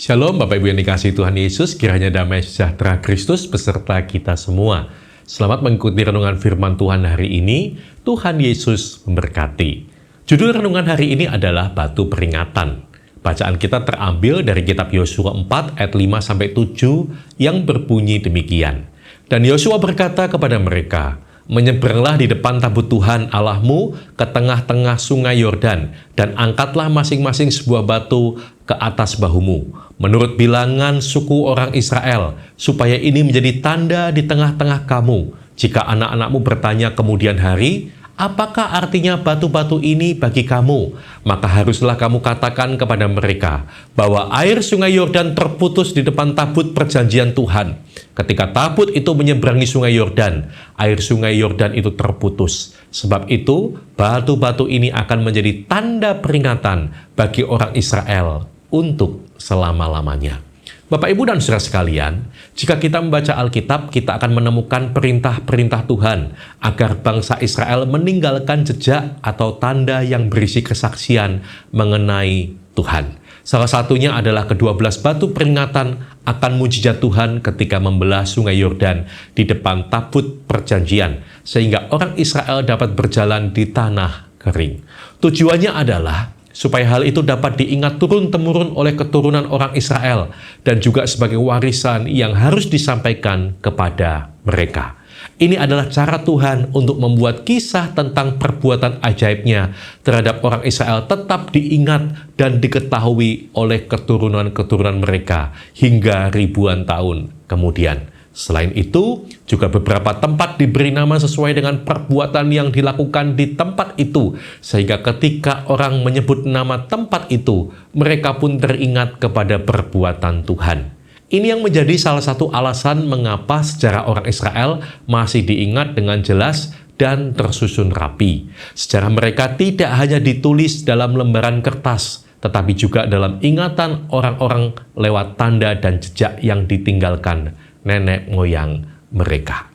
Shalom Bapak Ibu yang dikasihi Tuhan Yesus, kiranya damai sejahtera Kristus beserta kita semua. Selamat mengikuti renungan firman Tuhan hari ini. Tuhan Yesus memberkati. Judul renungan hari ini adalah Batu Peringatan. Bacaan kita terambil dari kitab Yosua 4 ayat 5-7 yang berbunyi demikian. Dan Yosua berkata kepada mereka, "Menyeberanglah di depan tabut Tuhan Allahmu ke tengah-tengah sungai Yordan, dan angkatlah masing-masing sebuah batu ke atas bahumu, menurut bilangan suku orang Israel, supaya ini menjadi tanda di tengah-tengah kamu. Jika anak-anakmu bertanya kemudian hari, apakah artinya batu-batu ini bagi kamu? Maka haruslah kamu katakan kepada mereka bahwa air sungai Yordan terputus di depan tabut perjanjian Tuhan. Ketika tabut itu menyeberangi sungai Yordan, air sungai Yordan itu terputus. Sebab itu, batu-batu ini akan menjadi tanda peringatan bagi orang Israel untuk selama-lamanya." Bapak, Ibu, dan saudara sekalian, jika kita membaca Alkitab, kita akan menemukan perintah-perintah Tuhan agar bangsa Israel meninggalkan jejak atau tanda yang berisi kesaksian mengenai Tuhan. Salah satunya adalah ke-12 batu peringatan akan mujizat Tuhan ketika membelah sungai Yordan di depan tabut perjanjian, sehingga orang Israel dapat berjalan di tanah kering. Tujuannya adalah supaya hal itu dapat diingat turun-temurun oleh keturunan orang Israel dan juga sebagai warisan yang harus disampaikan kepada mereka. Ini adalah cara Tuhan untuk membuat kisah tentang perbuatan ajaibnya terhadap orang Israel tetap diingat dan diketahui oleh keturunan-keturunan mereka hingga ribuan tahun kemudian. Selain itu, juga beberapa tempat diberi nama sesuai dengan perbuatan yang dilakukan di tempat itu, sehingga ketika orang menyebut nama tempat itu, mereka pun teringat kepada perbuatan Tuhan. Ini yang menjadi salah satu alasan mengapa sejarah orang Israel masih diingat dengan jelas dan tersusun rapi. Sejarah mereka tidak hanya ditulis dalam lembaran kertas, tetapi juga dalam ingatan orang-orang lewat tanda dan jejak yang ditinggalkan nenek moyang mereka.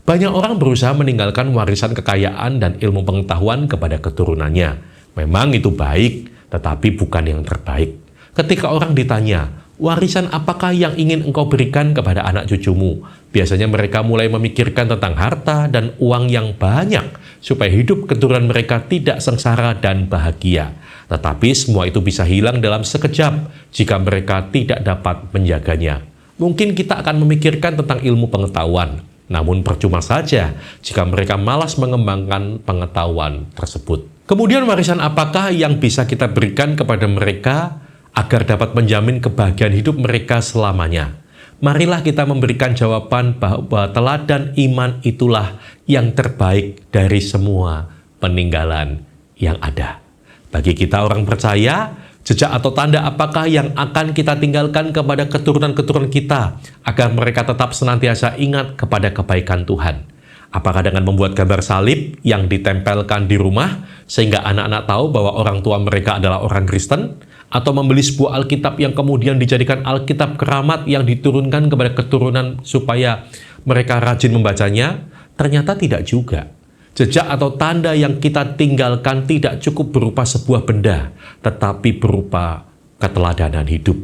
Banyak orang berusaha meninggalkan warisan kekayaan dan ilmu pengetahuan kepada keturunannya. Memang itu baik, tetapi bukan yang terbaik. Ketika orang ditanya, "Warisan apakah yang ingin engkau berikan kepada anak cucumu?" Biasanya mereka mulai memikirkan tentang harta dan uang yang banyak, supaya hidup keturunan mereka tidak sengsara dan bahagia. Tetapi semua itu bisa hilang dalam sekejap jika mereka tidak dapat menjaganya. Mungkin kita akan memikirkan tentang ilmu pengetahuan, namun percuma saja jika mereka malas mengembangkan pengetahuan tersebut. Kemudian warisan apakah yang bisa kita berikan kepada mereka agar dapat menjamin kebahagiaan hidup mereka selamanya? Marilah kita memberikan jawaban bahwa teladan iman itulah yang terbaik dari semua peninggalan yang ada. Bagi kita orang percaya, jejak atau tanda apakah yang akan kita tinggalkan kepada keturunan-keturunan kita agar mereka tetap senantiasa ingat kepada kebaikan Tuhan? Apakah dengan membuat gambar salib yang ditempelkan di rumah sehingga anak-anak tahu bahwa orang tua mereka adalah orang Kristen? Atau membeli sebuah Alkitab yang kemudian dijadikan Alkitab keramat yang diturunkan kepada keturunan supaya mereka rajin membacanya? Ternyata tidak juga. Jejak atau tanda yang kita tinggalkan tidak cukup berupa sebuah benda, tetapi berupa keteladanan hidup.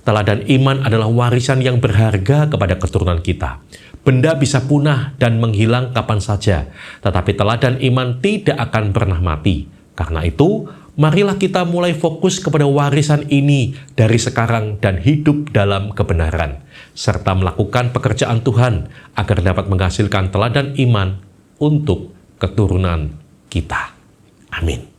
Teladan iman adalah warisan yang berharga kepada keturunan kita. Benda bisa punah dan menghilang kapan saja, tetapi teladan iman tidak akan pernah mati. Karena itu, marilah kita mulai fokus kepada warisan ini dari sekarang dan hidup dalam kebenaran, serta melakukan pekerjaan Tuhan agar dapat menghasilkan teladan iman untuk keturunan kita. Amin.